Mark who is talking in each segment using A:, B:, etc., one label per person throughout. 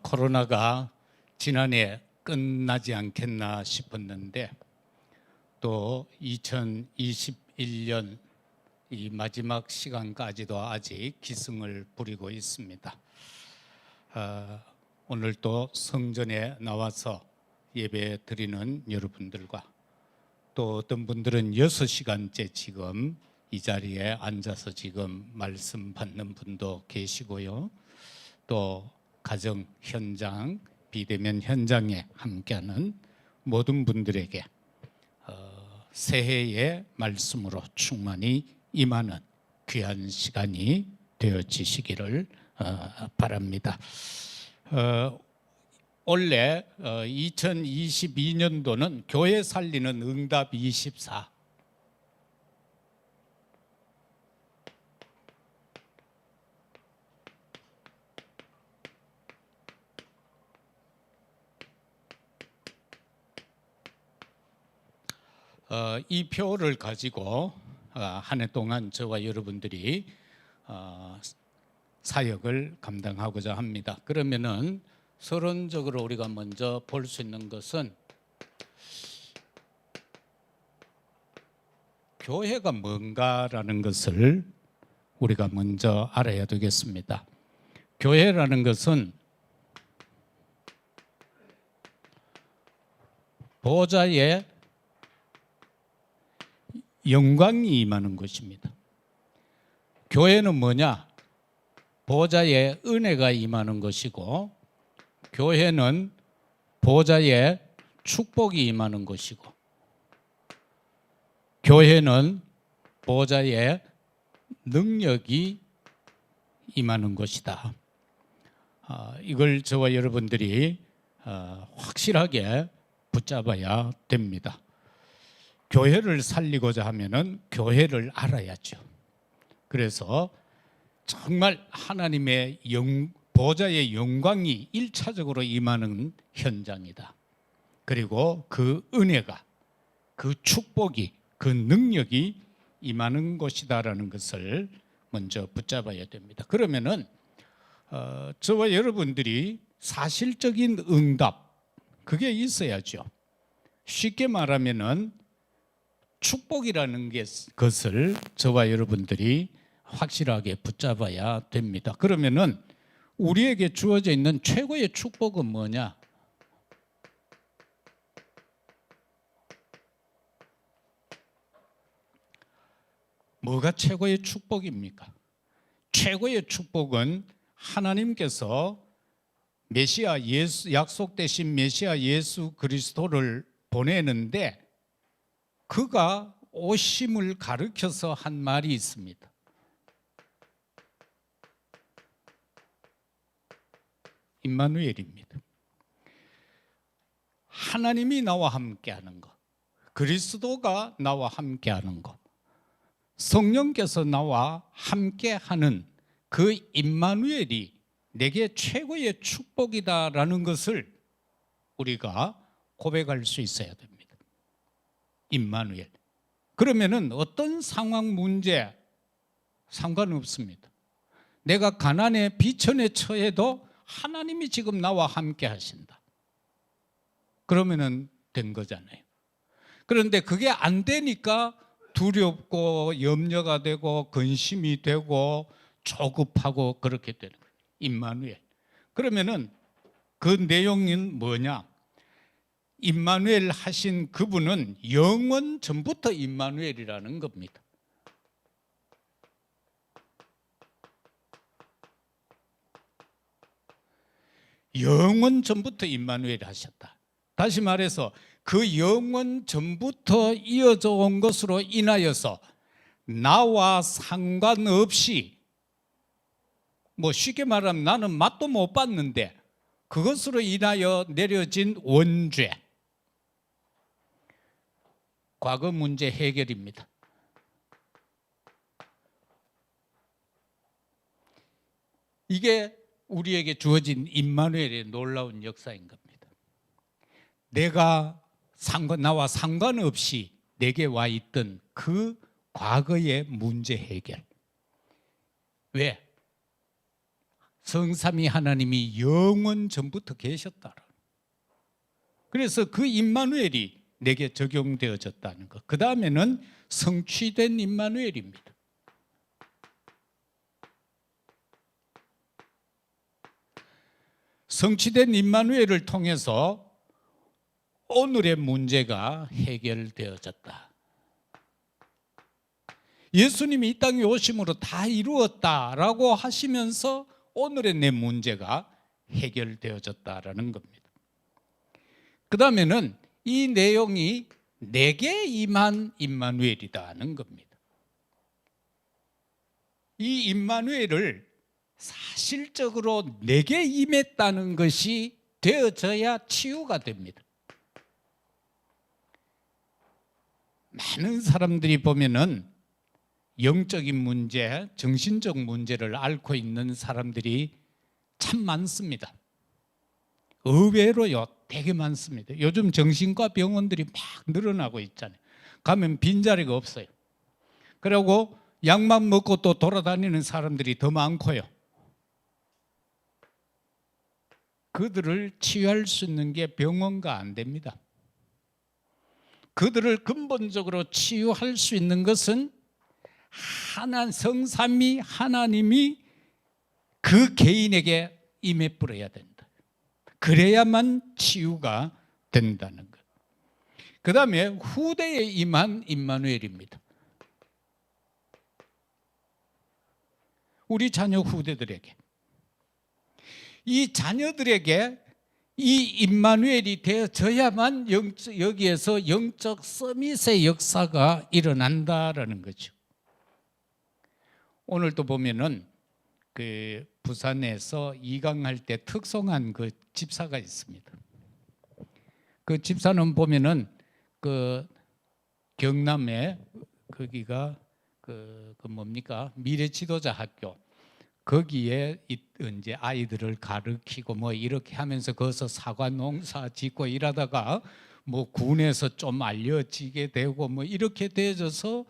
A: 코로나가 지난해 끝나지 않겠나 싶었는데 또 2021년 이 마지막 시간까지도 아직 기승을 부리고 있습니다. 오늘 또 성전에 나와서 예배 드리는 여러분들과 또 어떤 분들은 6시간째 지금 이 자리에 앉아서 지금 말씀 받는 분도 계시고요. 또 가정 현장, 비대면 현장에 함께하는 모든 분들에게 새해의 말씀으로 충만히 임하는 귀한 시간이 되어지시기를 바랍니다. 원래 2022년도는 교회 살리는 응답 24. 이 표를 가지고 한 해 동안 저와 여러분들이 사역을 감당하고자 합니다. 그러면은 서론적으로 우리가 먼저 볼 수 있는 것은 교회가 뭔가라는 것을 우리가 먼저 알아야 되겠습니다. 교회라는 것은 보좌의 영광이 임하는 것입니다. 교회는 뭐냐? 보좌의 은혜가 임하는 것이고, 교회는 보좌의 축복이 임하는 것이고, 교회는 보좌의 능력이 임하는 것이다. 이걸 저와 여러분들이 확실하게 붙잡아야 됩니다. 교회를 살리고자 하면은 교회를 알아야죠. 그래서 정말 하나님의 보좌의 영광이 1차적으로 임하는 현장이다. 그리고 그 은혜가, 그 축복이, 그 능력이 임하는 것이다라는 것을 먼저 붙잡아야 됩니다. 그러면은 저와 여러분들이 사실적인 응답, 그게 있어야죠. 쉽게 말하면은 축복이라는 것을 저와 여러분들이 확실하게 붙잡아야 됩니다. 그러면은 우리에게 주어져 있는 최고의 축복은 뭐냐? 뭐가 최고의 축복입니까? 최고의 축복은 하나님께서 메시아 예수, 약속되신 메시아 예수 그리스도를 보내는데 그가 오심을 가르쳐서 한 말이 있습니다. 임마누엘입니다. 하나님이 나와 함께하는 것, 그리스도가 나와 함께하는 것, 성령께서 나와 함께하는 그 임마누엘이 내게 최고의 축복이다라는 것을 우리가 고백할 수 있어야 됩니다. 임마누엘. 그러면은 어떤 상황 문제 상관없습니다. 내가 가난에 비천에 처해도 하나님이 지금 나와 함께 하신다. 그러면은 된 거잖아요. 그런데 그게 안 되니까 두렵고 염려가 되고 근심이 되고 조급하고 그렇게 되는 거예요. 임마누엘. 그러면은 그 내용은 뭐냐? 임마누엘 하신 그분은 영원 전부터 임마누엘이라는 겁니다. 영원 전부터 임마누엘 하셨다. 다시 말해서 그 영원 전부터 이어져 온 것으로 인하여서 나와 상관없이, 뭐 쉽게 말하면 나는 맛도 못 봤는데 그것으로 인하여 내려진 원죄, 과거 문제 해결입니다. 이게 우리에게 주어진 임마누엘의 놀라운 역사인 겁니다. 나와 상관없이 내게 와 있던 그 과거의 문제 해결. 왜? 성삼위 하나님이 영원 전부터 계셨다. 그래서 그 임마누엘이 내게 적용되어졌다는 것. 그 다음에는 성취된 임마누엘입니다. 성취된 임마누엘을 통해서 오늘의 문제가 해결되어졌다. 예수님이 이 땅에 오심으로 다 이루었다라고 하시면서 오늘의 내 문제가 해결되어졌다라는 겁니다. 그 다음에는 이 내용이 내게 임한 임마누엘이다는 겁니다. 이 임마누엘을 사실적으로 내게 임했다는 것이 되어져야 치유가 됩니다. 많은 사람들이 보면은 영적인 문제, 정신적 문제를 앓고 있는 사람들이 참 많습니다. 의외로요, 되게 많습니다. 요즘 정신과 병원들이 막 늘어나고 있잖아요. 가면 빈자리가 없어요. 그리고 약만 먹고 또 돌아다니는 사람들이 더 많고요. 그들을 치유할 수 있는 게 병원가 안 됩니다. 그들을 근본적으로 치유할 수 있는 것은 성삼위 하나님이 그 개인에게 임해 뿌려야 된다. 그래야만 치유가 된다는 것. 그 다음에 후대에 임한 임마누엘입니다. 우리 자녀 후대들에게, 이 자녀들에게 이 임마누엘이 되어져야만 여기에서 영적 서밋의 역사가 일어난다라는 거죠. 오늘도 보면은 그 부산에서 이강할 때 특송한 그 집사가 있습니다. 그 집사는 보면은 그 경남에 거기가 그 뭡니까 미래 지도자 학교, 거기에 이제 아이들을 가르치고 뭐 이렇게 하면서 거기서 사과 농사 짓고 일하다가 뭐 군에서 좀 알려지게 되고 뭐 이렇게 되어져서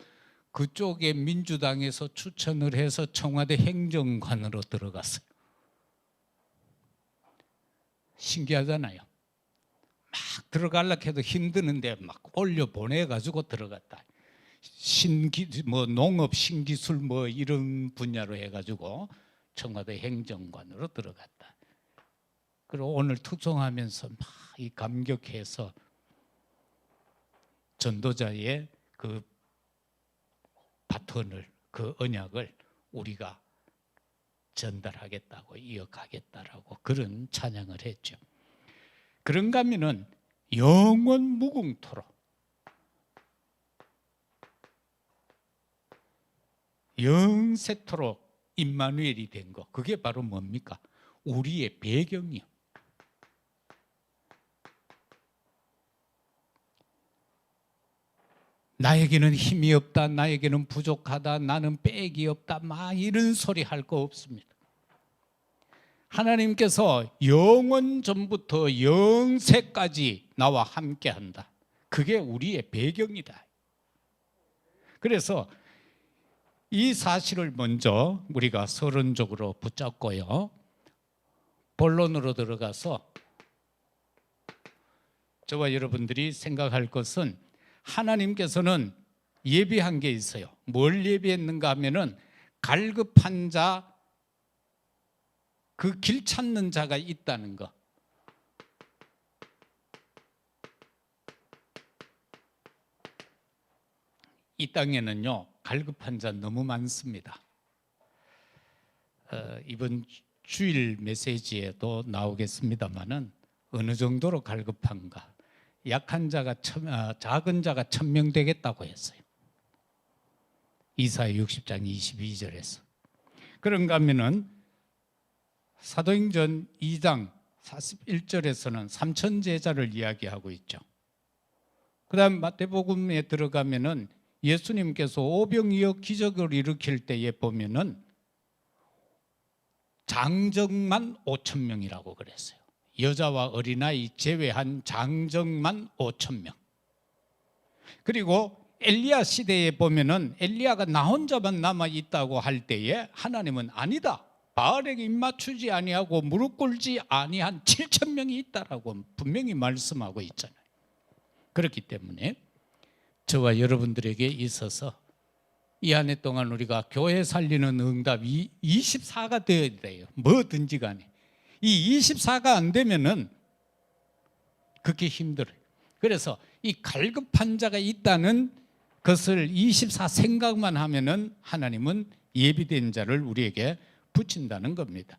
A: 그쪽에 민주당에서 추천을 해서 청와대 행정관으로 들어갔어요. 신기하잖아요. 막 들어가려고 해도 힘드는데 막 올려 보내가지고 들어갔다. 뭐 농업 신기술 뭐 이런 분야로 해가지고 청와대 행정관으로 들어갔다. 그리고 오늘 특송하면서 막 이 감격해서 전도자의 그 바톤을, 그 언약을 우리가 전달하겠다고, 이어가겠다라고 그런 찬양을 했죠. 그런가 하면은 영원 무궁토록 영세토록 임마누엘이 된 거, 그게 바로 뭡니까? 우리의 배경이요. 나에게는 힘이 없다, 나에게는 부족하다, 나는 빽이 없다, 막 이런 소리 할 거 없습니다. 하나님께서 영원 전부터 영세까지 나와 함께한다. 그게 우리의 배경이다. 그래서 이 사실을 먼저 우리가 서론적으로 붙잡고요, 본론으로 들어가서 저와 여러분들이 생각할 것은, 하나님께서는 예비한 게 있어요. 뭘 예비했는가 하면은 갈급한 자, 그 길 찾는 자가 있다는 거. 이 땅에는요, 갈급한 자 너무 많습니다. 이번 주일 메시지에도 나오겠습니다만은 어느 정도로 갈급한가. 약한 자가 작은 자가 1000명 되겠다고 했어요. 이사야 60장 22절에서. 그런가 하면은 사도행전 2장 41절에서는 3000 제자를 이야기하고 있죠. 그다음 마태복음에 들어가면은 예수님께서 오병이어 기적을 일으킬 때에 보면은 장정만 5000명이라고 그랬어요. 여자와 어린아이 제외한 장정만 5000명. 그리고 엘리야 시대에 보면은 엘리야가 나 혼자만 남아 있다고 할 때에 하나님은 아니다, 바알에게 입맞추지 아니하고 무릎 꿇지 아니한 7천 명이 있다라고 분명히 말씀하고 있잖아요. 그렇기 때문에 저와 여러분들에게 있어서 이 한 해 동안 우리가 교회 살리는 응답이 24가 되어야 돼요. 뭐든지 간에. 이 24가 안 되면은 그렇게 힘들어요. 그래서 이 갈급한 자가 있다는 것을 24 생각만 하면은 하나님은 예비된 자를 우리에게 붙인다는 겁니다.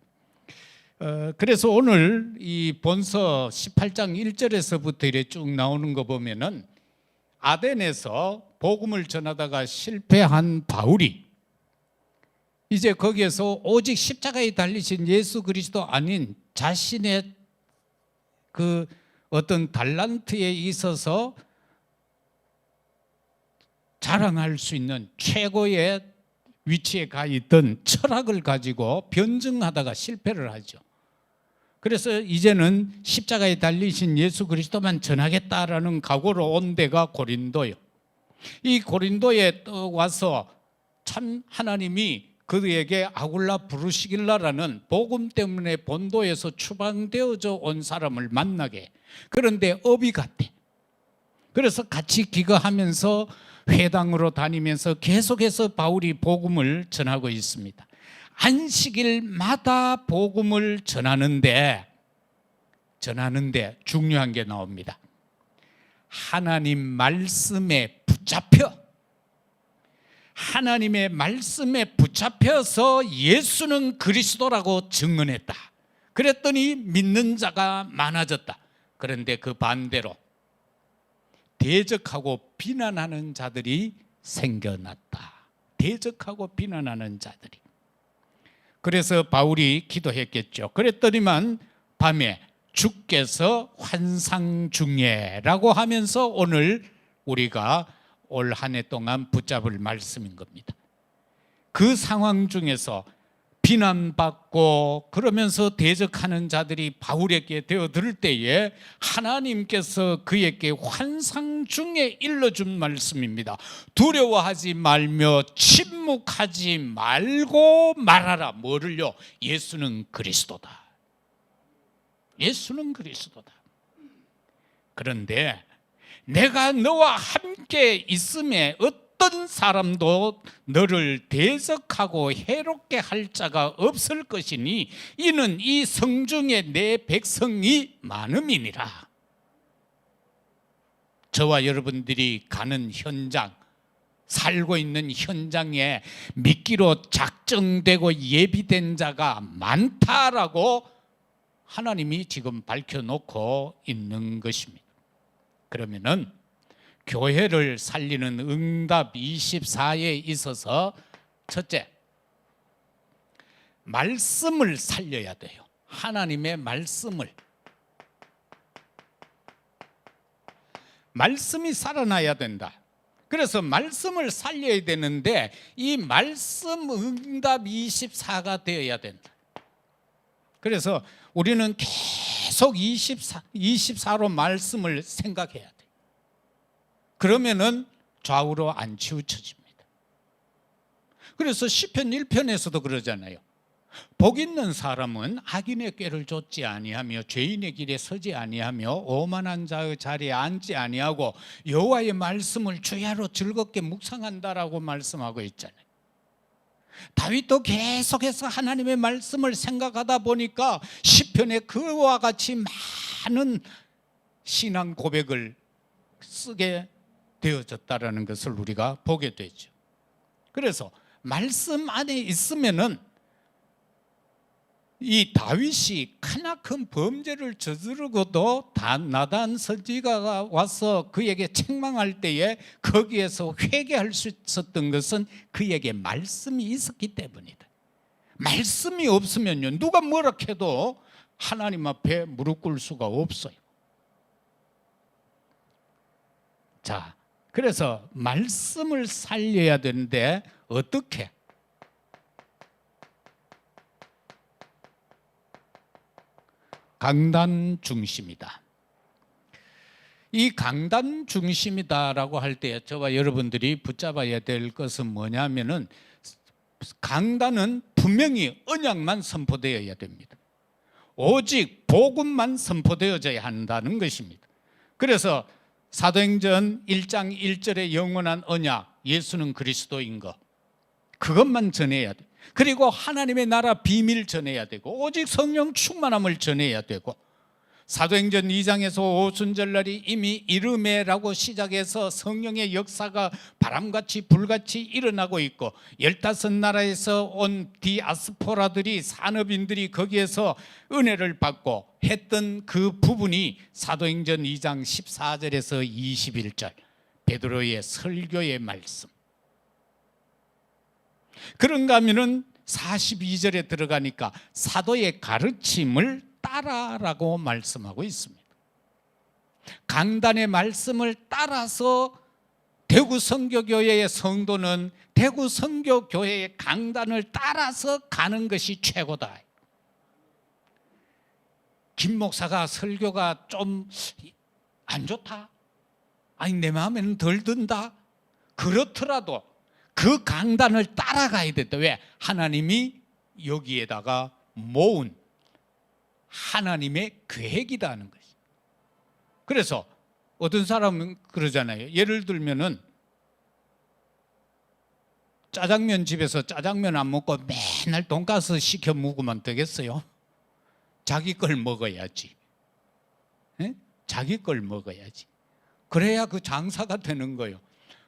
A: 그래서 오늘 이 본서 18장 1절에서부터 이렇게 쭉 나오는 거 보면은 아덴에서 복음을 전하다가 실패한 바울이 이제 거기에서 오직 십자가에 달리신 예수 그리스도 아닌 자신의 그 어떤 달란트에 있어서 자랑할 수 있는 최고의 위치에 가 있던 철학을 가지고 변증하다가 실패를 하죠. 그래서 이제는 십자가에 달리신 예수 그리스도만 전하겠다라는 각오로 온 데가 고린도요. 이 고린도에 와서 참 하나님이 그에게 아굴라 부르시길라라는 복음 때문에 본도에서 추방되어져 온 사람을 만나게. 그런데 업이 같대. 그래서 같이 기거하면서 회당으로 다니면서 계속해서 바울이 복음을 전하고 있습니다. 안식일마다 복음을 전하는데 중요한 게 나옵니다. 하나님 말씀에 붙잡혀, 하나님의 말씀에 붙잡혀서 예수는 그리스도라고 증언했다. 그랬더니 믿는 자가 많아졌다. 그런데 그 반대로 대적하고 비난하는 자들이 생겨났다. 대적하고 비난하는 자들이. 그래서 바울이 기도했겠죠. 그랬더니만 밤에 주께서 환상 중에라고 하면서 오늘 우리가 올 한 해 동안 붙잡을 말씀인 겁니다. 그 상황 중에서 비난받고 그러면서 대적하는 자들이 바울에게 되어들 때에 하나님께서 그에게 환상 중에 일러준 말씀입니다. 두려워하지 말며 침묵하지 말고 말하라. 뭐를요? 예수는 그리스도다. 예수는 그리스도다. 그런데 내가 너와 함께 있음에 어떤 사람도 너를 대적하고 해롭게 할 자가 없을 것이니 이는 이 성중에 내 백성이 많음이니라. 저와 여러분들이 가는 현장, 살고 있는 현장에 미끼로 작정되고 예비된 자가 많다라고 하나님이 지금 밝혀놓고 있는 것입니다. 그러면은 교회를 살리는 응답 24에 있어서 첫째, 말씀을 살려야 돼요. 하나님의 말씀이 살아나야 된다. 그래서 말씀을 살려야 되는데 이 말씀 응답 24가 되어야 된다. 그래서 우리는 계속 24로 말씀을 생각해야 돼. 그러면은 좌우로 안 치우쳐집니다. 그래서 시편 1편에서도 그러잖아요. 복 있는 사람은 악인의 꾀를 좇지 아니하며 죄인의 길에 서지 아니하며 오만한 자의 자리에 앉지 아니하고 여호와의 말씀을 주야로 즐겁게 묵상한다라고 말씀하고 있잖아요. 다윗도 계속해서 하나님의 말씀을 생각하다 보니까 시편에 그와 같이 많은 신앙 고백을 쓰게 되어졌다라는 것을 우리가 보게 되죠. 그래서 말씀 안에 있으면은 이 다윗이 크나큰 범죄를 저지르고도 나단 선지자가 와서 그에게 책망할 때에 거기에서 회개할 수 있었던 것은 그에게 말씀이 있었기 때문이다. 말씀이 없으면요, 누가 뭐라 해도 하나님 앞에 무릎 꿇을 수가 없어요. 자, 그래서 말씀을 살려야 되는데 어떻게? 강단 중심이다. 이 강단 중심이다라고 할 때 저와 여러분들이 붙잡아야 될 것은 뭐냐면은 강단은 분명히 언약만 선포되어야 됩니다. 오직 복음만 선포되어져야 한다는 것입니다. 그래서 사도행전 1장 1절의 영원한 언약, 예수는 그리스도인 것, 그것만 전해야 돼. 그리고 하나님의 나라 비밀 전해야 되고, 오직 성령 충만함을 전해야 되고, 사도행전 2장에서 오순절날이 이미 이르매라고 시작해서 성령의 역사가 바람같이 불같이 일어나고 있고, 15나라에서 온 디아스포라들이, 산업인들이 거기에서 은혜를 받고 했던 그 부분이 사도행전 2장 14절에서 21절 베드로의 설교의 말씀. 그런가 하면은 42절에 들어가니까 사도의 가르침을 따라라고 말씀하고 있습니다. 강단의 말씀을 따라서 대구 선교교회의 성도는 대구 선교교회의 강단을 따라서 가는 것이 최고다. 김 목사가 설교가 좀 안 좋다, 아니 내 마음에는 덜 든다, 그렇더라도 그 강단을 따라가야 된다. 왜? 하나님이 여기에다가 모은 하나님의 계획이다 하는 것이. 그래서 어떤 사람은 그러잖아요. 예를 들면은 짜장면 집에서 짜장면 안 먹고 맨날 돈가스 시켜 먹으면 되겠어요? 자기 걸 먹어야지. 에? 자기 걸 먹어야지. 그래야 그 장사가 되는 거예요.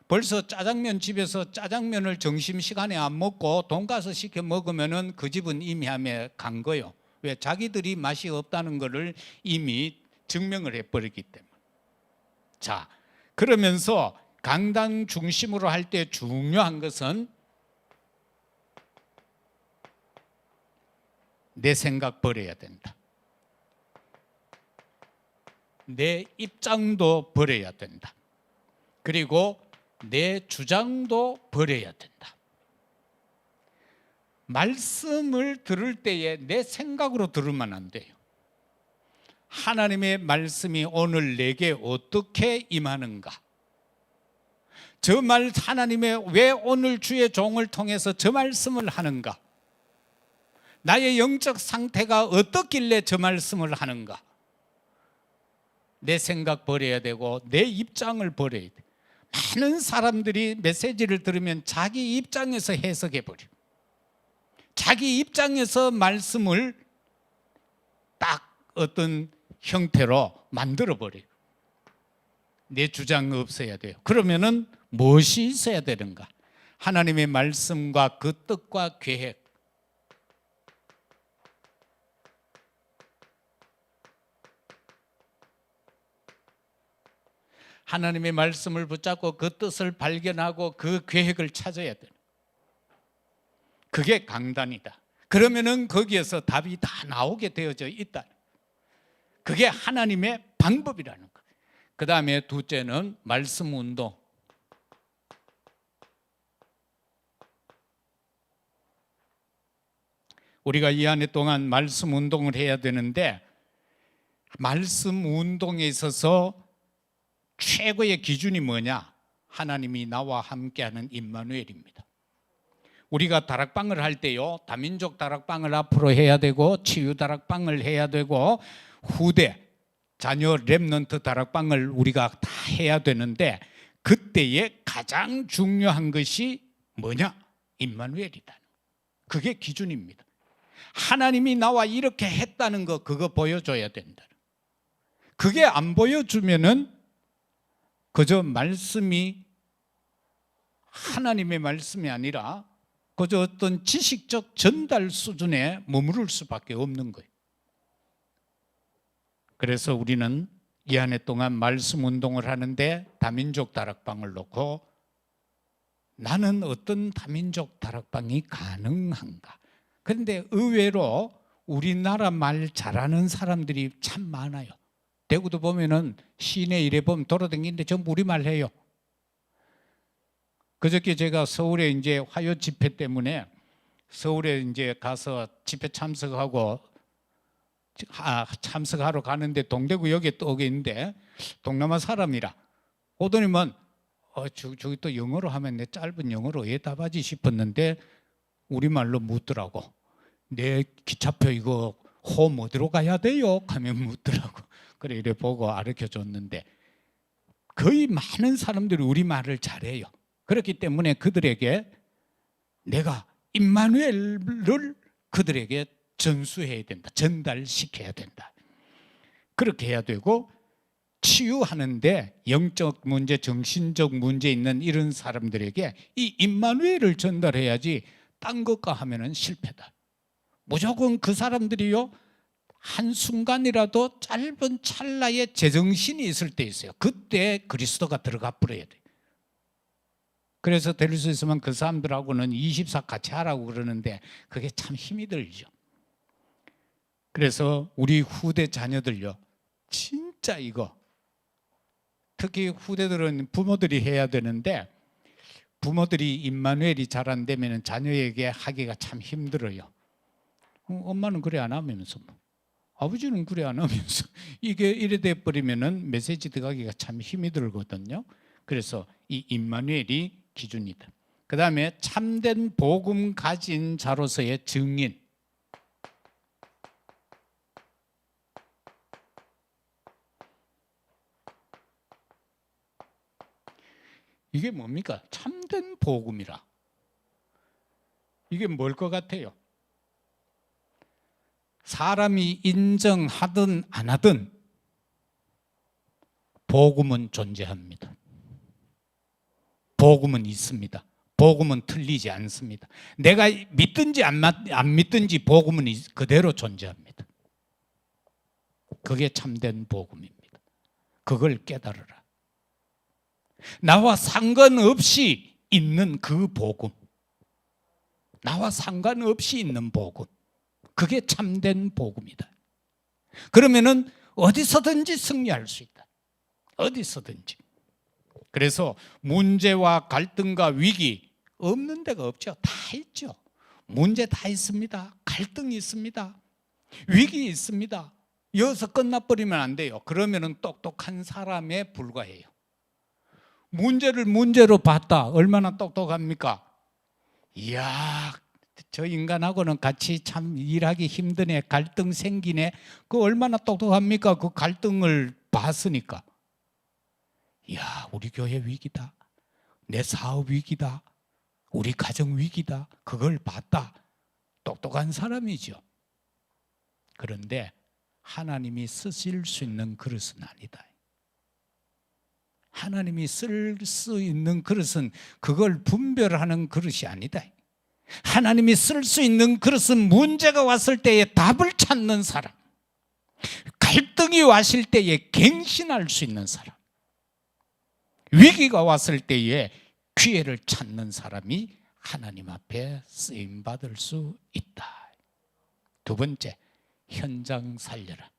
A: 벌써 짜장면 집에서 짜장면을 점심시간에 안 먹고 돈가스 시켜 먹으면은 그 집은 이미함에 간 거예요. 왜? 자기들이 맛이 없다는 것을 이미 증명을 해버렸기 때문에. 자, 그러면서 강단 중심으로 할 때 중요한 것은 내 생각 버려야 된다. 내 입장도 버려야 된다. 그리고 내 주장도 버려야 된다. 말씀을 들을 때에 내 생각으로 들으면 안 돼요. 하나님의 말씀이 오늘 내게 어떻게 임하는가? 저 말 하나님의 왜 오늘 주의 종을 통해서 저 말씀을 하는가? 나의 영적 상태가 어떻길래 저 말씀을 하는가? 내 생각 버려야 되고 내 입장을 버려야 돼. 많은 사람들이 메시지를 들으면 자기 입장에서 해석해 버려. 자기 입장에서 말씀을 딱 어떤 형태로 만들어 버려요. 내 주장 없어야 돼요. 그러면은 무엇이 있어야 되는가? 하나님의 말씀과 그 뜻과 계획. 하나님의 말씀을 붙잡고 그 뜻을 발견하고 그 계획을 찾아야 돼요. 그게 강단이다. 그러면은 거기에서 답이 다 나오게 되어져 있다. 그게 하나님의 방법이라는 거예요. 그 다음에 둘째는 말씀 운동. 우리가 이 한 해 동안 말씀 운동을 해야 되는데, 말씀 운동에 있어서 최고의 기준이 뭐냐? 하나님이 나와 함께하는 임마누엘입니다. 우리가 다락방을 할 때요, 다민족 다락방을 앞으로 해야 되고, 치유 다락방을 해야 되고, 후대 자녀 렘넌트 다락방을 우리가 다 해야 되는데, 그때에 가장 중요한 것이 뭐냐? 임마누엘이다. 그게 기준입니다. 하나님이 나와 이렇게 했다는 거, 그거 보여줘야 된다. 그게 안 보여주면은 그저 말씀이 하나님의 말씀이 아니라 그저 어떤 지식적 전달 수준에 머무를 수밖에 없는 거예요. 그래서 우리는 이 한 해 동안 말씀 운동을 하는데 다민족 다락방을 놓고, 나는 어떤 다민족 다락방이 가능한가? 그런데 의외로 우리나라 말 잘하는 사람들이 참 많아요. 대구도 보면은 시내 이래 보면 돌아다니는데 전부 우리말 해요. 그저께 제가 서울에 이제 화요 집회 때문에 서울에 이제 가서 집회 참석하고 참석하러 가는데 동대구역에 또 오게 있는데 동남아 사람이라 오더니만 저기 또 영어로 하면 내 짧은 영어로 왜 답하지 싶었는데 우리말로 묻더라고. 내 기차표 이거 홈 어디로 가야 돼요? 하면 묻더라고. 그래 이래 보고 가르쳐 줬는데 거의 많은 사람들이 우리말을 잘해요. 그렇기 때문에 그들에게 내가 임마누엘을 그들에게 전수해야 된다. 전달시켜야 된다. 그렇게 해야 되고 치유하는데 영적 문제, 정신적 문제 있는 이런 사람들에게 이 임마누엘을 전달해야지 딴 것과 하면은 실패다. 무조건 그 사람들이요 한순간이라도 짧은 찰나에 제정신이 있을 때 있어요. 그때 그리스도가 들어가 버려야 돼요. 그래서 될 수 있으면 그 사람들하고는 24 같이 하라고 그러는데 그게 참 힘이 들죠. 그래서 우리 후대 자녀들요 진짜 이거 특히 후대들은 부모들이 해야 되는데 부모들이 임마누엘이 잘 안 되면 자녀에게 하기가 참 힘들어요. 엄마는 그래 안 하면서 아버지는 그래 안 하면서 이게 이래 돼 버리면은 메시지 들어가기가 참 힘이 들거든요. 그래서 이 임마누엘이 기준이다. 그 다음에 참된 복음 가진 자로서의 증인. 이게 뭡니까? 참된 복음이라. 이게 뭘 것 같아요? 사람이 인정하든 안 하든 복음은 존재합니다. 복음은 있습니다. 복음은 틀리지 않습니다. 내가 믿든지 안 믿든지 복음은 그대로 존재합니다. 그게 참된 복음입니다. 그걸 깨달으라. 나와 상관없이 있는 그 복음, 나와 상관없이 있는 복음, 그게 참된 복음이다. 그러면은 어디서든지 승리할 수 있다. 어디서든지. 그래서 문제와 갈등과 위기 없는 데가 없죠. 다 있죠. 문제 다 있습니다. 갈등이 있습니다. 위기 있습니다. 여기서 끝나버리면 안 돼요. 그러면은 똑똑한 사람에 불과해요. 문제를 문제로 봤다. 얼마나 똑똑합니까? 이야, 저 인간하고는 같이 참 일하기 힘드네. 갈등 생기네. 그 얼마나 똑똑합니까? 그 갈등을 봤으니까. 이야, 우리 교회 위기다. 내 사업 위기다. 우리 가정 위기다. 그걸 봤다. 똑똑한 사람이죠. 그런데 하나님이 쓰실 수 있는 그릇은 아니다. 하나님이 쓸 수 있는 그릇은 그걸 분별하는 그릇이 아니다. 하나님이 쓸 수 있는 그릇은 문제가 왔을 때에 답을 찾는 사람, 갈등이 왔을 때에 갱신할 수 있는 사람, 위기가 왔을 때에 기회를 찾는 사람이 하나님 앞에 쓰임받을 수 있다. 두 번째, 현장 살려라.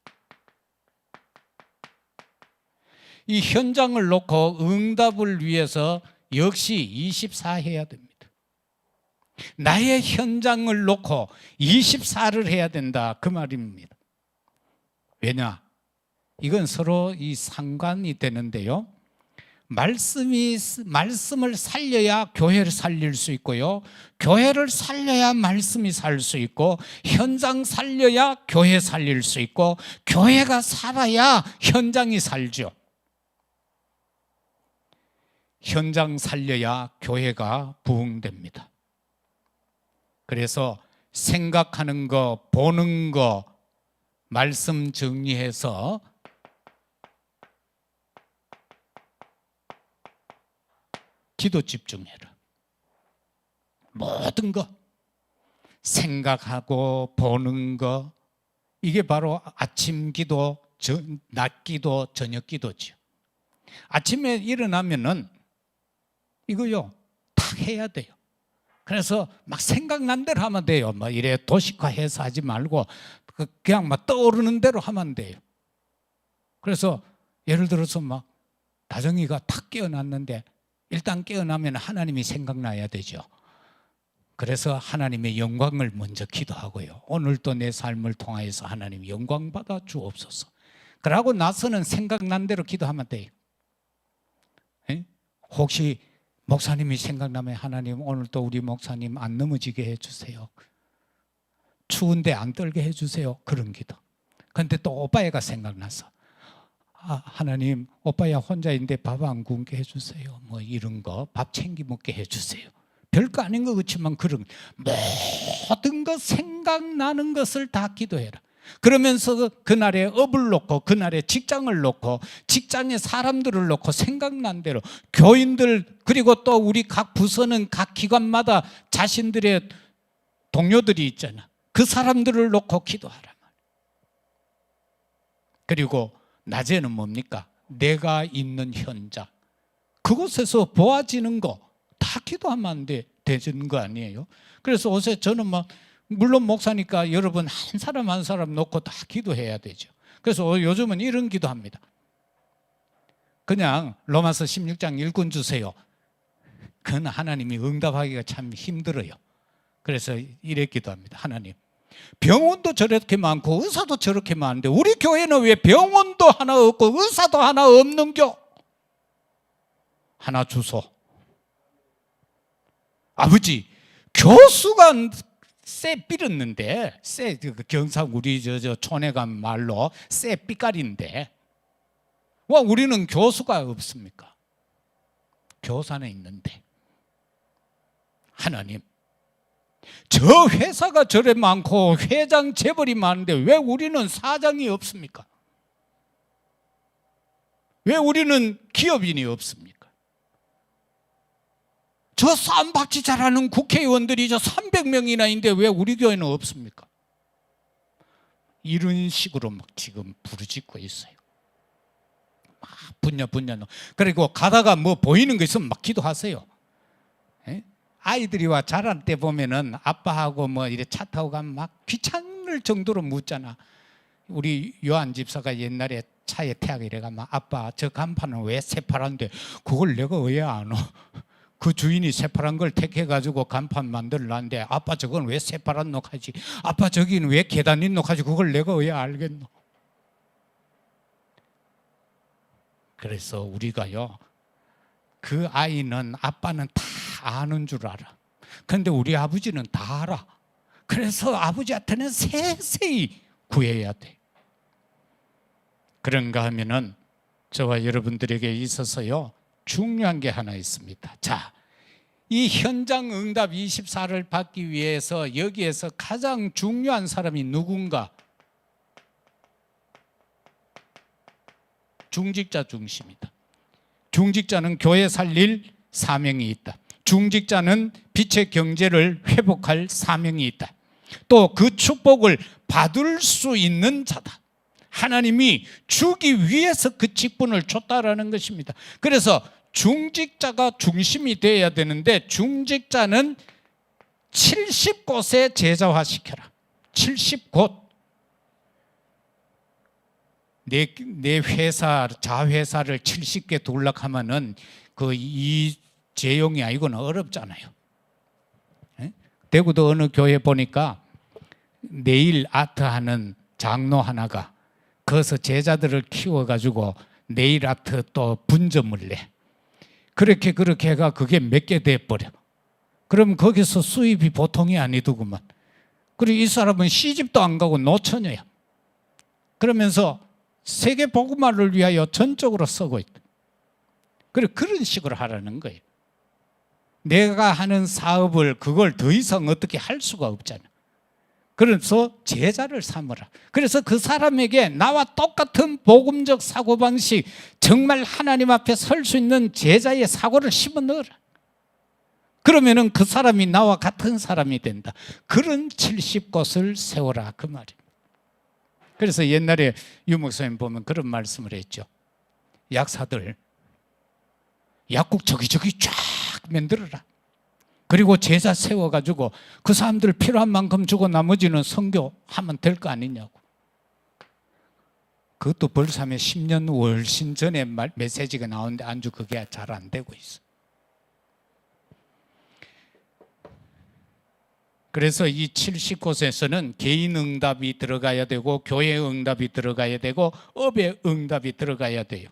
A: 이 현장을 놓고 응답을 위해서 역시 24 해야 됩니다. 나의 현장을 놓고 24를 해야 된다. 그 말입니다. 왜냐? 이건 서로 이 상관이 되는데요. 말씀을 살려야 교회를 살릴 수 있고요. 교회를 살려야 말씀이 살 수 있고, 현장 살려야 교회 살릴 수 있고, 교회가 살아야 현장이 살죠. 현장 살려야 교회가 부흥됩니다. 그래서 생각하는 거, 보는 거, 말씀 정리해서 기도 집중해라. 모든 거, 생각하고 보는 거, 이게 바로 아침 기도, 낮 기도, 저녁 기도죠. 아침에 일어나면은 이거요, 탁 해야 돼요. 그래서 막 생각난 대로 하면 돼요. 막 이래 도식화해서 하지 말고 그냥 막 떠오르는 대로 하면 돼요. 그래서 예를 들어서 막 다정이가 탁 깨어났는데 일단 깨어나면 하나님이 생각나야 되죠. 그래서 하나님의 영광을 먼저 기도하고요. 오늘도 내 삶을 통하여서 하나님 영광 받아 주옵소서. 그러고 나서는 생각난 대로 기도하면 돼요. 혹시 목사님이 생각나면 하나님 오늘도 우리 목사님 안 넘어지게 해주세요. 추운데 안 떨게 해주세요. 그런 기도. 근데 또 오빠야가 생각나서 하나님, 오빠야 혼자인데 밥 안 굶게 해주세요. 뭐 이런 거, 밥 챙겨 먹게 해주세요. 별거 아닌 것 같지만 그런 모든 것, 생각나는 것을 다 기도해라. 그러면서 그날의 업을 놓고, 그날의 직장을 놓고, 직장의 사람들을 놓고, 생각난 대로 교인들, 그리고 또 우리 각 부서는 각 기관마다 자신들의 동료들이 있잖아. 그 사람들을 놓고 기도하라. 그리고 낮에는 뭡니까? 내가 있는 현장, 그곳에서 보아지는 거 다 기도하면 안 되는 거 아니에요? 그래서 요새 저는 물론 목사니까 여러분 한 사람 한 사람 놓고 다 기도해야 되죠. 그래서 요즘은 이런 기도합니다. 그냥 로마서 16장 읽고 주세요. 그건 하나님이 응답하기가 참 힘들어요. 그래서 이래 기도합니다. 하나님, 병원도 저렇게 많고 의사도 저렇게 많은데 우리 교회는 왜 병원도 하나 없고 의사도 하나 없는겨? 하나 주소. 아버지, 교수가 쎄 삐렸는데, 쎄 경상 우리 저 촌에 간 말로 쎄 삐까리인데 와, 우리는 교수가 없습니까? 교사는 있는데. 하나님, 저 회사가 저래 많고 회장 재벌이 많은데 왜 우리는 사장이 없습니까? 왜 우리는 기업인이 없습니까? 저 쌈박질 잘하는 국회의원들이 저 300명이나 있는데 왜 우리 교회는 없습니까? 이런 식으로 지금 부르짖고 있어요. 분야. 그리고 가다가 뭐 보이는 거 있으면 막 기도하세요. 아이들이 와 자랄 때 보면은 아빠하고 뭐 이래 차 타고 가면 막 귀찮을 정도로 묻잖아. 우리 요한 집사가 옛날에 차에 태하고 이래가면 아빠, 저 간판은 왜 새파란데 그걸 내가 왜 안 와? 그 주인이 새파란 걸 택해가지고 간판 만들었는데 아빠 저건 왜 새파란 녹하지? 아빠 저기는 왜 계단이 녹하지? 그걸 내가 왜 알겠노? 그래서 우리가요, 그 아이는 아빠는 다 아는 줄 알아. 그런데 우리 아버지는 다 알아. 그래서 아버지한테는 세세히 구해야 돼. 그런가 하면은 저와 여러분들에게 있어서요, 중요한 게 하나 있습니다. 자, 이 현장 응답 24를 받기 위해서 여기에서 가장 중요한 사람이 누군가? 중직자 중심이다. 중직자는 교회 살릴 사명이 있다. 중직자는 빛의 경제를 회복할 사명이 있다. 또 그 축복을 받을 수 있는 자다. 하나님이 주기 위해서 그 직분을 줬다라는 것입니다. 그래서 중직자가 중심이 되어야 되는데 중직자는 70곳에 제자화시켜라. 70곳. 내 회사, 자회사를 70개 둘락 하면은 그 이재용이 아니고는 어렵잖아요. 대구도 어느 교회 보니까 네일 아트 하는 장로 하나가 거기서 제자들을 키워가지고 네일 아트 또 분점을 내. 그렇게 해가 그게 몇 개 돼버려. 그럼 거기서 수입이 보통이 아니더구만. 그리고 이 사람은 시집도 안 가고 노처녀야. 그러면서 세계 복음화를 위하여 전적으로 쓰고 있다. 그런 식으로 하라는 거예요. 내가 하는 사업을 그걸 더 이상 어떻게 할 수가 없잖아. 그래서 제자를 삼으라. 그래서 그 사람에게 나와 똑같은 복음적 사고방식, 정말 하나님 앞에 설 수 있는 제자의 사고를 심어 넣어라. 그러면은 그 사람이 나와 같은 사람이 된다. 그런 70곳을 세워라, 그 말이에요. 그래서 옛날에 유 목사님 보면 그런 말씀을 했죠. 약사들 약국 저기저기 쫙 만들어라. 그리고 제자 세워가지고 그 사람들 필요한 만큼 주고 나머지는 선교하면 될 거 아니냐고. 그것도 벌써 10년 훨씬 전에 메시지가 나오는데 안주 그게 잘 안 되고 있어. 그래서 이 70곳에서는 개인 응답이 들어가야 되고 교회 응답이 들어가야 되고 업의 응답이 들어가야 돼요.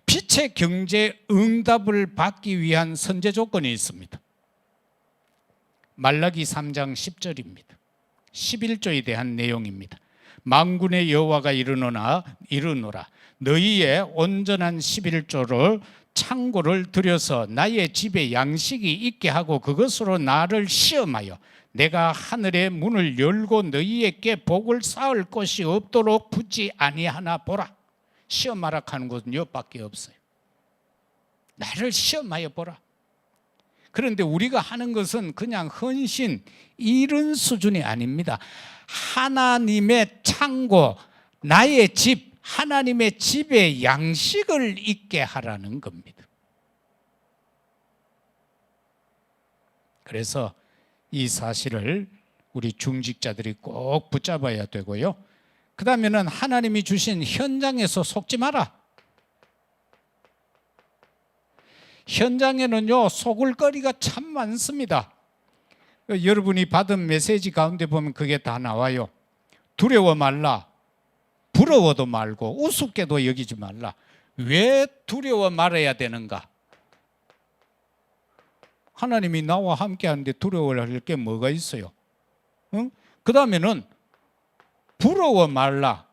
A: 빛의 경제 응답을 받기 위한 선제 조건이 있습니다. 말라기 3장 10절입니다. 11조에 대한 내용입니다. 만군의 여호와가 이르노라 너희의 온전한 11조를 창고를 들여서 나의 집에 양식이 있게 하고 그것으로 나를 시험하여 내가 하늘의 문을 열고 너희에게 복을 쌓을 것이 없도록 붙지 아니하나 보라. 시험하라 하는 것은 이것밖에 없어요. 나를 시험하여 보라. 그런데 우리가 하는 것은 그냥 헌신 이런 수준이 아닙니다. 하나님의 창고, 나의 집, 하나님의 집에 양식을 있게 하라는 겁니다. 그래서 이 사실을 우리 중직자들이 꼭 붙잡아야 되고요. 그 다음에는 하나님이 주신 현장에서 속지 마라. 현장에는요, 속을 거리가 참 많습니다. 여러분이 받은 메시지 가운데 보면 그게 다 나와요. 두려워 말라. 부러워도 말고 우습게도 여기지 말라. 왜 두려워 말아야 되는가? 하나님이 나와 함께 하는데 두려워할 게 뭐가 있어요? 응? 그 다음에는 부러워 말라.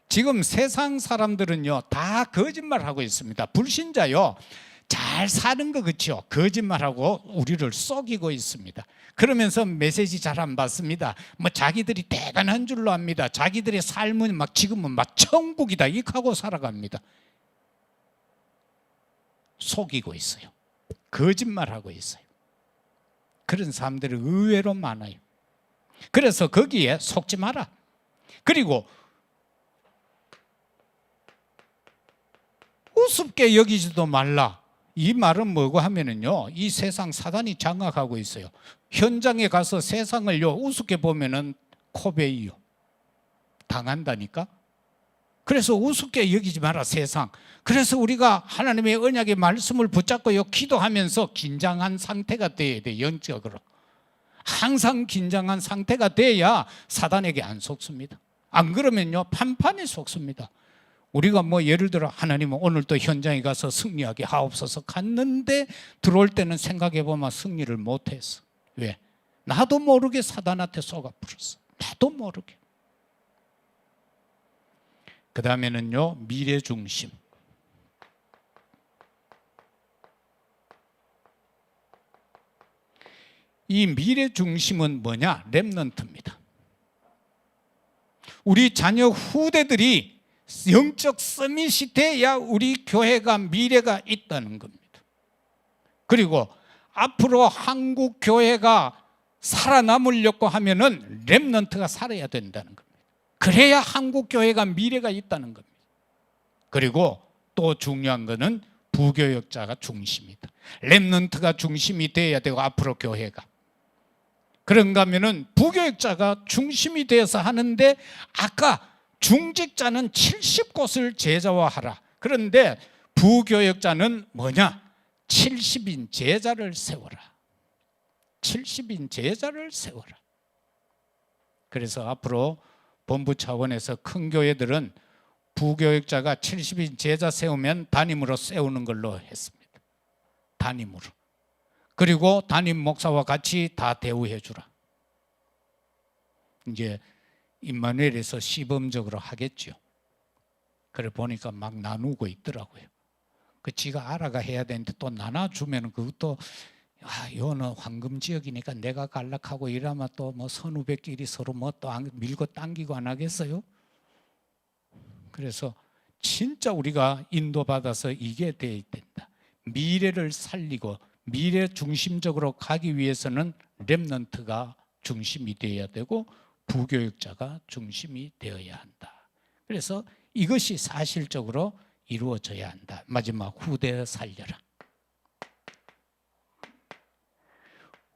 A: 지금 세상 사람들은요, 다 거짓말하고 있습니다. 불신자요, 잘 사는 거 그렇죠? 거짓말하고 우리를 속이고 있습니다. 그러면서 메시지 잘 안 받습니다. 뭐 자기들이 대단한 줄로 압니다. 자기들의 삶은 막 지금은 막 천국이다 이렇게 하고 살아갑니다. 속이고 있어요. 거짓말하고 있어요. 그런 사람들이 의외로 많아요. 그래서 거기에 속지 마라. 그리고 우습게 여기지도 말라. 이 말은 뭐고 하면은요, 이 세상 사단이 장악하고 있어요. 현장에 가서 세상을요 우습게 보면은 코베이요 당한다니까. 그래서 우습게 여기지 마라 세상. 그래서 우리가 하나님의 언약의 말씀을 붙잡고요 기도하면서 긴장한 상태가 돼야 돼. 영적으로 항상 긴장한 상태가 돼야 사단에게 안 속습니다. 안 그러면요 판판에 속습니다. 우리가 뭐 예를 들어 하나님은 오늘 또 현장에 가서 승리하게 하옵소서 갔는데 들어올 때는 생각해 보면 승리를 못했어. 왜? 나도 모르게 사단한테 속아 버렸어. 나도 모르게. 그 다음에는요 미래 중심. 이 미래 중심은 뭐냐? 렘넌트입니다. 우리 자녀 후대들이 영적 서밋이 돼야 우리 교회가 미래가 있다는 겁니다. 그리고 앞으로 한국 교회가 살아남으려고 하면은 렘넌트가 살아야 된다는 겁니다. 그래야 한국 교회가 미래가 있다는 겁니다. 그리고 또 중요한 거는 부교역자가 중심이다. 렘넌트가 중심이 돼야 되고 앞으로 교회가. 그런가 하면은 부교역자가 중심이 되어서 하는데 아까 중직자는 70곳을 제자화하라. 그런데 부교역자는 뭐냐? 70인 제자를 세워라. 70인 제자를 세워라. 그래서 앞으로 본부 차원에서 큰 교회들은 부교역자가 70인 제자 세우면 담임으로 세우는 걸로 했습니다. 담임으로. 그리고 담임 목사와 같이 다 대우해 주라. 이제 임마누엘에서 시범적으로 하겠죠. 그래 보니까 막 나누고 있더라고요. 그 지가 알아가 해야 되는데 또 나눠주면 그것도 요는 황금 지역이니까 내가 갈락하고 이러면 또 뭐 선후배끼리 서로 뭐 또 밀고 당기고 안 하겠어요? 그래서 진짜 우리가 인도받아서 이게 돼야 된다. 미래를 살리고 미래 중심적으로 가기 위해서는 렘넌트가 중심이 되어야 되고 부교역자가 중심이 되어야 한다. 그래서 이것이 사실적으로 이루어져야 한다. 마지막 후대 살려라.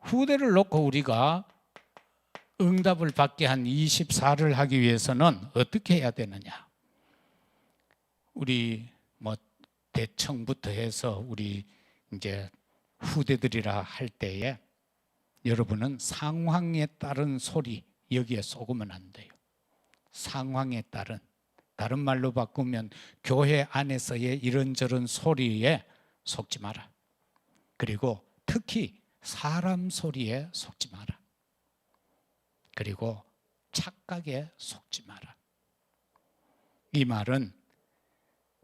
A: 후대를 놓고 우리가 응답을 받게 한 24를 하기 위해서는 어떻게 해야 되느냐? 우리 뭐 대청부터 해서 우리 이제 후대들이라 할 때에 여러분은 상황에 따른 소리 여기에 속으면 안 돼요. 상황에 따른, 다른 말로 바꾸면 교회 안에서의 이런저런 소리에 속지 마라. 그리고 특히 사람 소리에 속지 마라. 그리고 착각에 속지 마라. 이 말은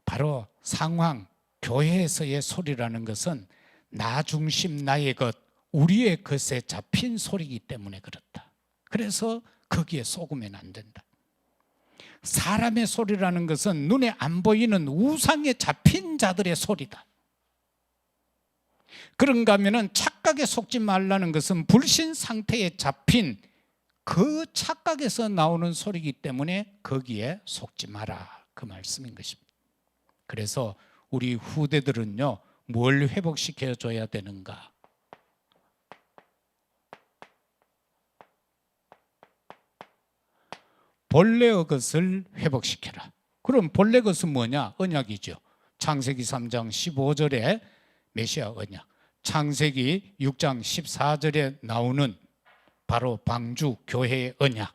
A: 바로 상황, 교회에서의 소리라는 것은 나 중심 나의 것, 우리의 것에 잡힌 소리이기 때문에 그렇다. 그래서 거기에 속으면 안 된다. 사람의 소리라는 것은 눈에 안 보이는 우상에 잡힌 자들의 소리다. 그런가 하면 착각에 속지 말라는 것은 불신 상태에 잡힌 그 착각에서 나오는 소리이기 때문에 거기에 속지 마라, 그 말씀인 것입니다. 그래서 우리 후대들은요, 뭘 회복시켜 줘야 되는가? 본래의 것을 회복시켜라. 그럼 본래 것은 뭐냐? 언약이죠. 창세기 3장 15절에 메시아 언약, 창세기 6장 14절에 나오는 바로 방주 교회의 언약,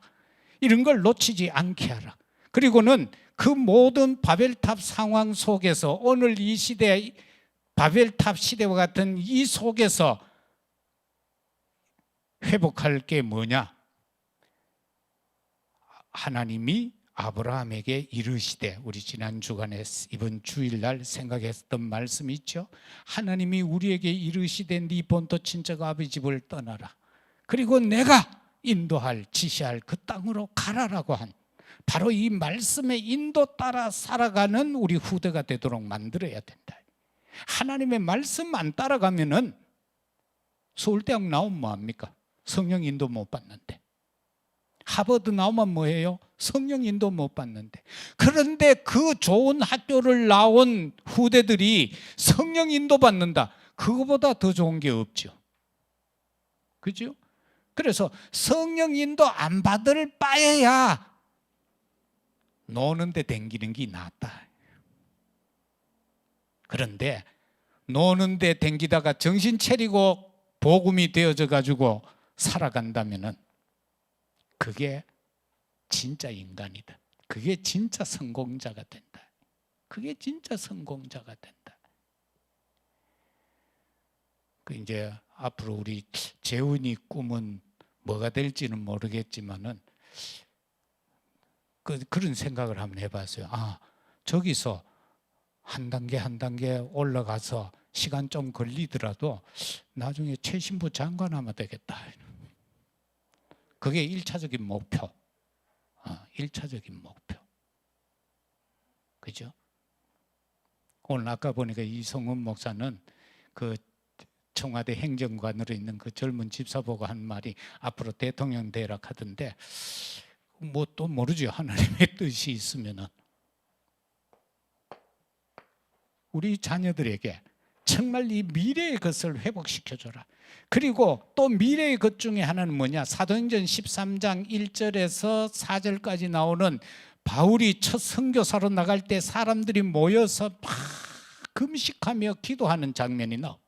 A: 이런 걸 놓치지 않게 하라. 그리고는 그 모든 바벨탑 상황 속에서 오늘 이 시대, 바벨탑 시대와 같은 이 속에서 회복할 게 뭐냐? 하나님이 아브라함에게 이르시되, 우리 지난 주간에 이번 주일날 생각했던 말씀이 있죠. 하나님이 우리에게 이르시되 네 본토 친척 아비 집을 떠나라. 그리고 내가 인도할 지시할 그 땅으로 가라라고 한 바로 이 말씀의 인도 따라 살아가는 우리 후대가 되도록 만들어야 된다. 하나님의 말씀 안 따라가면은 서울대학 나오면 뭐합니까? 성령 인도 못 받는데. 하버드 나오면 뭐예요? 성령 인도 못 받는데. 그런데 그 좋은 학교를 나온 후대들이 성령 인도 받는다. 그거보다 더 좋은 게 없죠. 그죠? 그래서 성령 인도 안 받을 바에야 노는데 댕기는 게 낫다. 그런데 노는데 댕기다가 정신 차리고 복음이 되어져 가지고 살아간다면은 그게 진짜 인간이다. 그게 진짜 성공자가 된다. 그게 진짜 성공자가 된다. 그 이제 앞으로 우리 재훈이 꿈은 뭐가 될지는 모르겠지만은 그런 생각을 한번 해봤어요. 아, 저기서 한 단계 한 단계 올라가서 시간 좀 걸리더라도 나중에 최신부 장관 하면 되겠다. 그게 1차적인 목표. 1차적인 목표. 그죠? 오늘 아까 보니까 이성훈 목사는 그 청와대 행정관으로 있는 그 젊은 집사 보고 한 말이 앞으로 대통령 되라 하던데, 뭐 또 모르죠. 하나님의 뜻이 있으면은. 우리 자녀들에게 정말 이 미래의 것을 회복시켜줘라. 그리고 또 미래의 것 중에 하나는 뭐냐? 사도행전 13장 1절에서 4절까지 나오는 바울이 첫 선교사로 나갈 때 사람들이 모여서 막 금식하며 기도하는 장면이 나옵니다.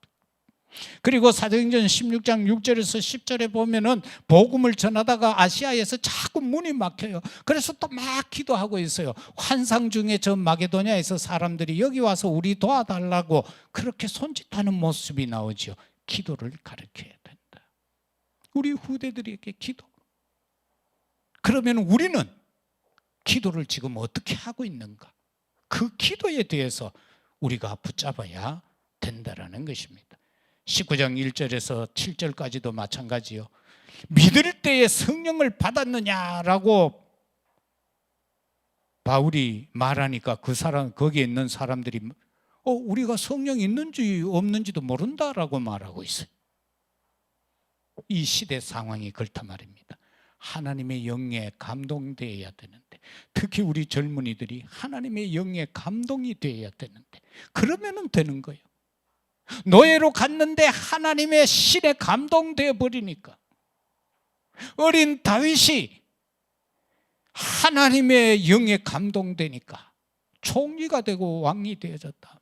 A: 그리고 사도행전 16장 6절에서 10절에 보면은 복음을 전하다가 아시아에서 자꾸 문이 막혀요. 그래서 또 막 기도하고 있어요. 환상 중에 저 마게도냐에서 사람들이 여기 와서 우리 도와달라고 그렇게 손짓하는 모습이 나오죠. 기도를 가르쳐야 된다. 우리 후대들에게 기도. 그러면 우리는 기도를 지금 어떻게 하고 있는가? 그 기도에 대해서 우리가 붙잡아야 된다라는 것입니다. 19장 1절에서 7절까지도 마찬가지요. 믿을 때에 성령을 받았느냐라고 바울이 말하니까 그 사람, 거기에 있는 사람들이 우리가 성령 있는지 없는지도 모른다라고 말하고 있어요. 이 시대 상황이 그렇단 말입니다. 하나님의 영에 감동되어야 되는데, 특히 우리 젊은이들이 하나님의 영에 감동이 되어야 되는데, 그러면은 되는 거예요. 노예로 갔는데 하나님의 신에 감동되어 버리니까, 어린 다윗이 하나님의 영에 감동되니까 총리가 되고 왕이 되어졌다.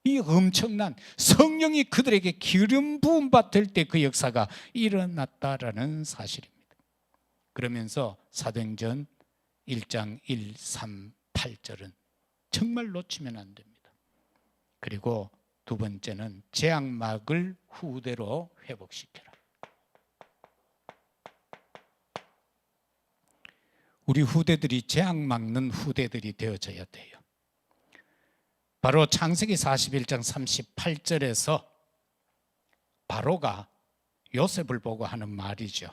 A: 이 엄청난 성령이 그들에게 기름 부음 받을 때 그 역사가 일어났다라는 사실입니다. 그러면서 사도행전 1장 1, 3, 8절은 정말 놓치면 안 됩니다. 그리고 두 번째는 제약막을 후대로 회복시켜라. 우리 후대들이 재앙 막는 후대들이 되어져야 돼요. 바로 창세기 41장 38절에서 바로가 요셉을 보고 하는 말이죠.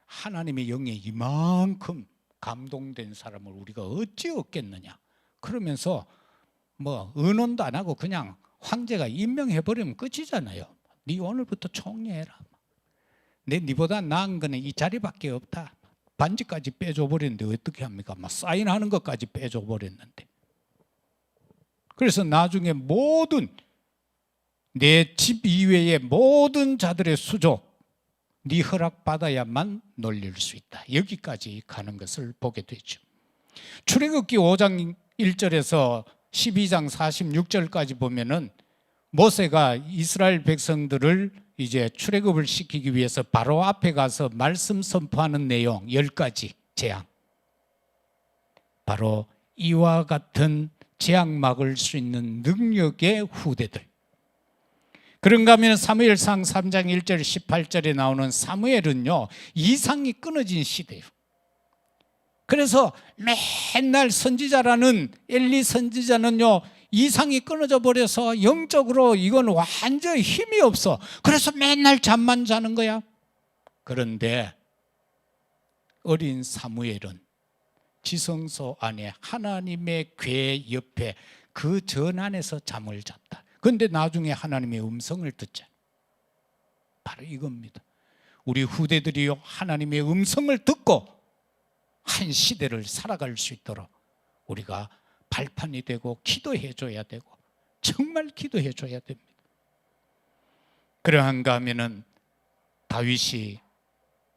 A: 하나님의 영에 이만큼 감동된 사람을 우리가 어찌 얻겠느냐. 그러면서 의논도 안 하고 그냥 황제가 임명해버리면 끝이잖아요. 네 오늘부터 총리해라. 네보다 나은 거는 이 자리밖에 없다. 반지까지 빼줘버렸는데 어떻게 합니까? 사인하는 것까지 빼줘버렸는데. 그래서 나중에 모든 내 집 이외의 모든 자들의 수족 네 허락받아야만 놀릴 수 있다. 여기까지 가는 것을 보게 되죠. 출애굽기 5장 1절에서 12장 46절까지 보면은 모세가 이스라엘 백성들을 이제 출애굽을 시키기 위해서 바로 앞에 가서 말씀 선포하는 내용 10가지 재앙. 바로 이와 같은 재앙 막을 수 있는 능력의 후대들. 그런가 하면 사무엘상 3장 1절 18절에 나오는 사무엘은요, 이상이 끊어진 시대예요. 그래서 맨날 선지자라는 엘리 선지자는요, 이상이 끊어져 버려서 영적으로 이건 완전 힘이 없어. 그래서 맨날 잠만 자는 거야. 그런데 어린 사무엘은 지성소 안에 하나님의 궤 옆에 그 전 안에서 잠을 잤다. 그런데 나중에 하나님의 음성을 듣자. 바로 이겁니다. 우리 후대들이요, 하나님의 음성을 듣고 한 시대를 살아갈 수 있도록 우리가 발판이 되고 기도해 줘야 되고 정말 기도해 줘야 됩니다. 그러한가 하면은 다윗이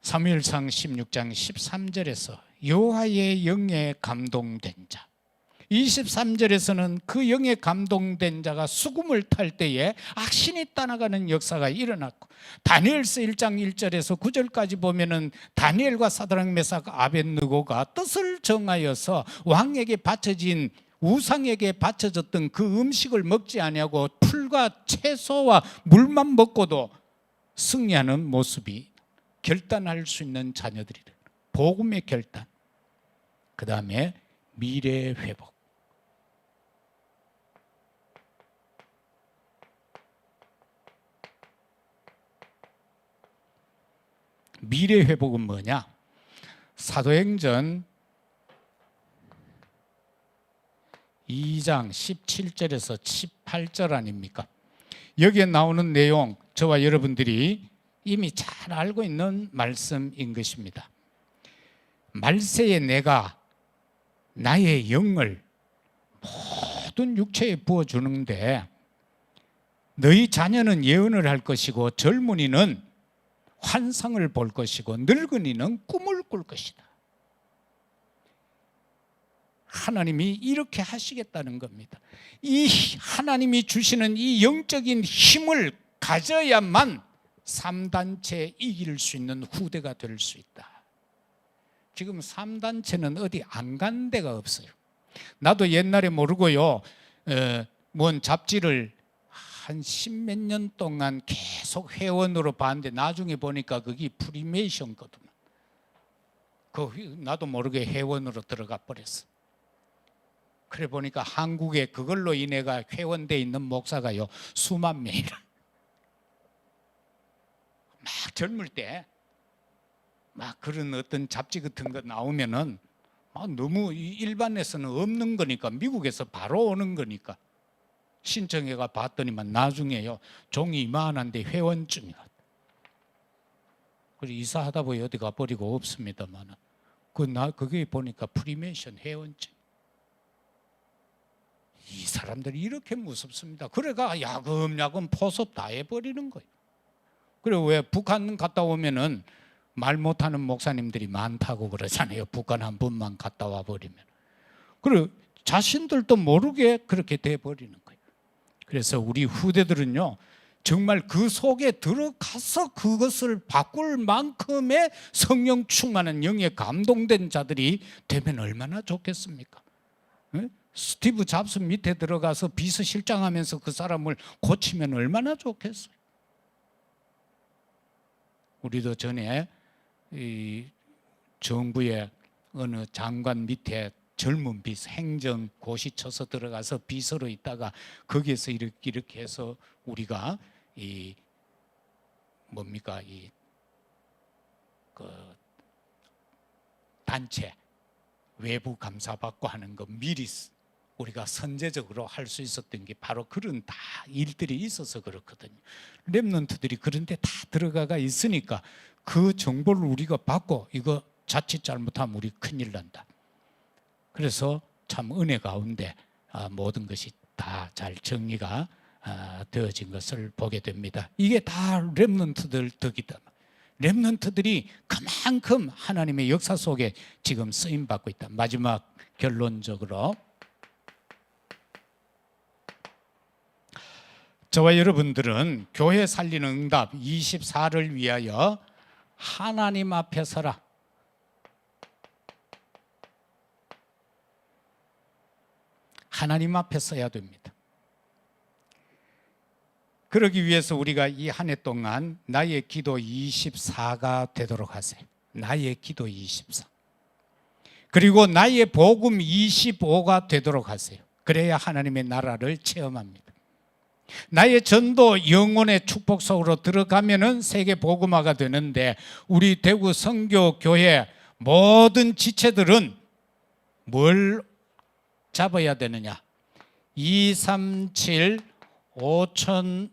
A: 사무엘상 16장 13절에서 여호와의 영에 감동된 자, 23절에서는 그 영에 감동된 자가 수금을 탈 때에 악신이 떠나가는 역사가 일어났고, 다니엘서 1장 1절에서 9절까지 보면은 다니엘과 사드락 메삭 아벳느고가 뜻을 정하여서 왕에게 바쳐진 우상에게 바쳐졌던 그 음식을 먹지 아니하고 풀과 채소와 물만 먹고도 승리하는 모습이 결단할 수 있는 자녀들이다. 복음의 결단. 그 다음에 미래 회복. 미래 회복은 뭐냐? 사도행전 2장 17절에서 18절 아닙니까? 여기에 나오는 내용, 저와 여러분들이 이미 잘 알고 있는 말씀인 것입니다. 말세에 내가 나의 영을 모든 육체에 부어주는데 너희 자녀는 예언을 할 것이고 젊은이는 환상을 볼 것이고 늙은이는 꿈을 꿀 것이다. 하나님이 이렇게 하시겠다는 겁니다. 이 하나님이 주시는 이 영적인 힘을 가져야만 3단체 이길 수 있는 후대가 될 수 있다. 지금 3단체는 어디 안 간 데가 없어요. 나도 옛날에 모르고요, 뭔 잡지를 한 10몇 년 동안 계속 회원으로 봤는데 나중에 보니까 그게 프리메이션거든. 나도 모르게 회원으로 들어가 버렸어. 그래 보니까 한국에 그걸로 인해가 회원돼 있는 목사가요 수만 명이라. 막 젊을 때 막 그런 어떤 잡지 같은 거 나오면은 너무 일반에서는 없는 거니까, 미국에서 바로 오는 거니까 신청해가 봤더니만 나중에요 종이 이만한데 회원증이야. 그래서 이사하다 보니 어디 가버리고 없습니다만 그게 보니까 프리메이션 회원증. 이 사람들이 이렇게 무섭습니다. 그래가 야금야금 포섭 다 해버리는 거예요. 그리고 왜 북한 갔다 오면은 말 못하는 목사님들이 많다고 그러잖아요. 북한 한 번만 갔다 와버리면. 그리고 자신들도 모르게 그렇게 돼버리는 거예요. 그래서 우리 후대들은요 정말 그 속에 들어가서 그것을 바꿀 만큼의 성령 충만한 영에 감동된 자들이 되면 얼마나 좋겠습니까? 스티브 잡스 밑에 들어가서 비서실장하면서 그 사람을 고치면 얼마나 좋겠어요. 우리도 전에 이 정부의 어느 장관 밑에 젊은 비서, 행정고시 쳐서 들어가서 비서로 있다가 거기에서 이렇게 해서 우리가 이 뭡니까 그 단체 외부 감사받고 하는 거 미리 우리가 선제적으로 할 수 있었던 게 바로 그런 다 일들이 있어서 그렇거든요. 렘넌트들이 그런 데 다 들어가 있으니까 그 정보를 우리가 받고 이거 자칫 잘못하면 우리 큰일 난다. 그래서 참 은혜 가운데 모든 것이 다 잘 정리가 되어진 것을 보게 됩니다. 이게 다 렘넌트들 덕이다. 렘넌트들이 그만큼 하나님의 역사 속에 지금 쓰임받고 있다. 마지막 결론적으로 저와 여러분들은 교회 살리는 응답 24를 위하여 하나님 앞에 서라. 하나님 앞에 서야 됩니다. 그러기 위해서 우리가 이 한 해 동안 나의 기도 24가 되도록 하세요. 나의 기도 24. 그리고 나의 복음 25가 되도록 하세요. 그래야 하나님의 나라를 체험합니다. 나의 전도 영혼의 축복 속으로 들어가면은 세계 복음화가 되는데 우리 대구 선교 교회 모든 지체들은 뭘 잡아야 되느냐? 237 5천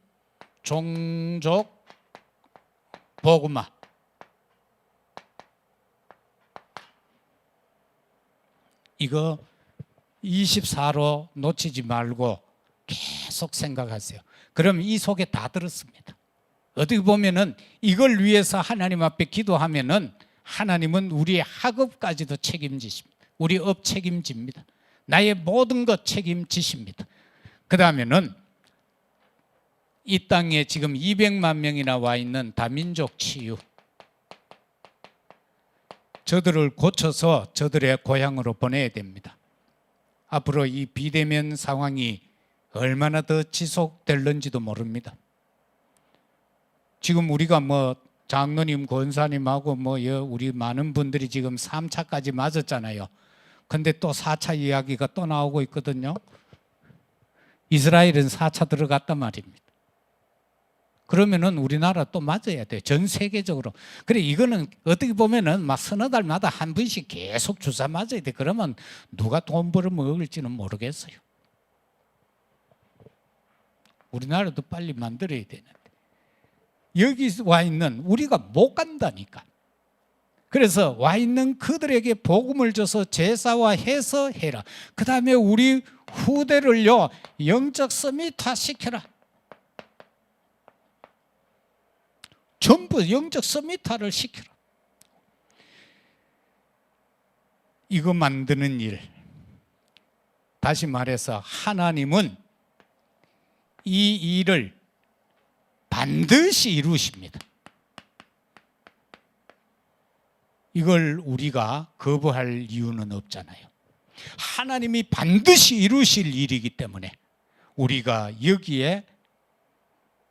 A: 종족 복음화. 이거 24로 놓치지 말고 계속 생각하세요. 그럼 이 속에 다 들었습니다. 어떻게 보면은 이걸 위해서 하나님 앞에 기도하면은 하나님은 우리의 학업까지도 책임지십니다. 우리 업 책임집니다. 나의 모든 것 책임지십니다. 그 다음에는 이 땅에 지금 200만 명이나 와 있는 다민족 치유, 저들을 고쳐서 저들의 고향으로 보내야 됩니다. 앞으로 이 비대면 상황이 얼마나 더 지속될는지도 모릅니다. 지금 우리가 장로님, 권사님하고 우리 많은 분들이 지금 3차까지 맞았잖아요. 근데 또 4차 이야기가 또 나오고 있거든요. 이스라엘은 4차 들어갔단 말입니다. 그러면은 우리나라 또 맞아야 돼요. 전 세계적으로. 그래, 이거는 어떻게 보면은 막 서너 달마다 한 번씩 계속 주사 맞아야 돼. 그러면 누가 돈 벌어 먹을지는 모르겠어요. 우리나라도 빨리 만들어야 되는데. 여기 와 있는 우리가 못 간다니까. 그래서 와 있는 그들에게 복음을 줘서 제사화해서 해라. 그 다음에 우리 후대를요, 영적 서밋화 시켜라. 전부 영적 서밋화를 시켜라. 이거 만드는 일, 다시 말해서 하나님은 이 일을 반드시 이루십니다. 이걸 우리가 거부할 이유는 없잖아요. 하나님이 반드시 이루실 일이기 때문에 우리가 여기에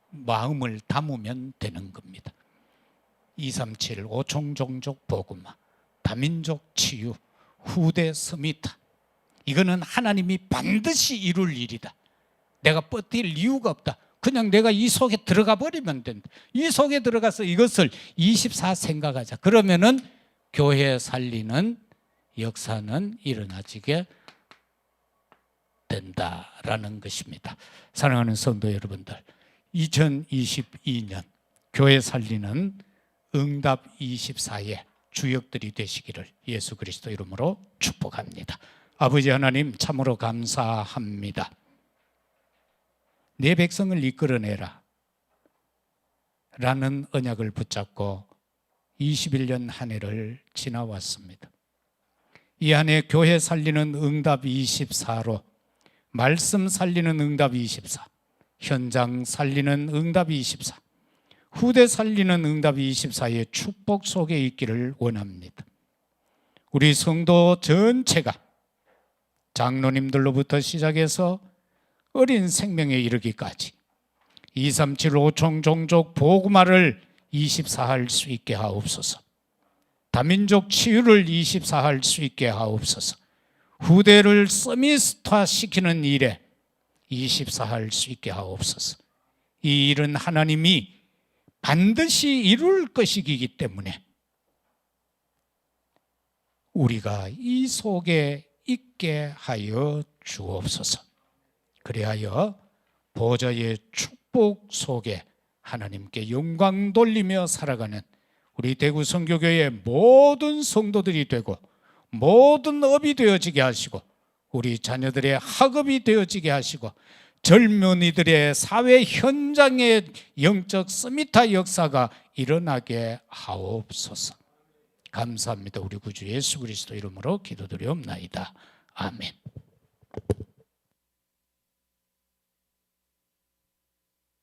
A: 마음을 담으면 되는 겁니다. 237 5총종족 복음화, 다민족 치유, 후대 서밋화, 이거는 하나님이 반드시 이룰 일이다. 내가 버틸 이유가 없다. 그냥 내가 이 속에 들어가 버리면 된다. 이 속에 들어가서 이것을 24 생각하자. 그러면은 교회 살리는 역사는 일어나지게 된다라는 것입니다. 사랑하는 성도 여러분들, 2022년 교회 살리는 응답 24의 주역들이 되시기를 예수 그리스도 이름으로 축복합니다. 아버지 하나님, 참으로 감사합니다. 내 백성을 이끌어내라 라는 언약을 붙잡고 21년 한 해를 지나왔습니다. 이 한 해 교회 살리는 응답 24로 말씀 살리는 응답 24, 현장 살리는 응답 24, 후대 살리는 응답 24의 축복 속에 있기를 원합니다. 우리 성도 전체가 장로님들로부터 시작해서 어린 생명에 이르기까지 237 5총 종족 복음화를 24할 수 있게 하옵소서. 다민족 치유를 24할 수 있게 하옵소서. 후대를 서미스트화시키는 일에 24할 수 있게 하옵소서. 이 일은 하나님이 반드시 이룰 것이기 때문에 우리가 이 속에 있게 하여 주옵소서. 그리하여 보좌의 축복 속에 하나님께 영광 돌리며 살아가는 우리 대구 선교교회의 모든 성도들이 되고 모든 업이 되어지게 하시고 우리 자녀들의 학업이 되어지게 하시고 젊은이들의 사회 현장의 영적 스미타 역사가 일어나게 하옵소서. 감사합니다. 우리 구주 예수 그리스도 이름으로 기도드리옵나이다. 아멘.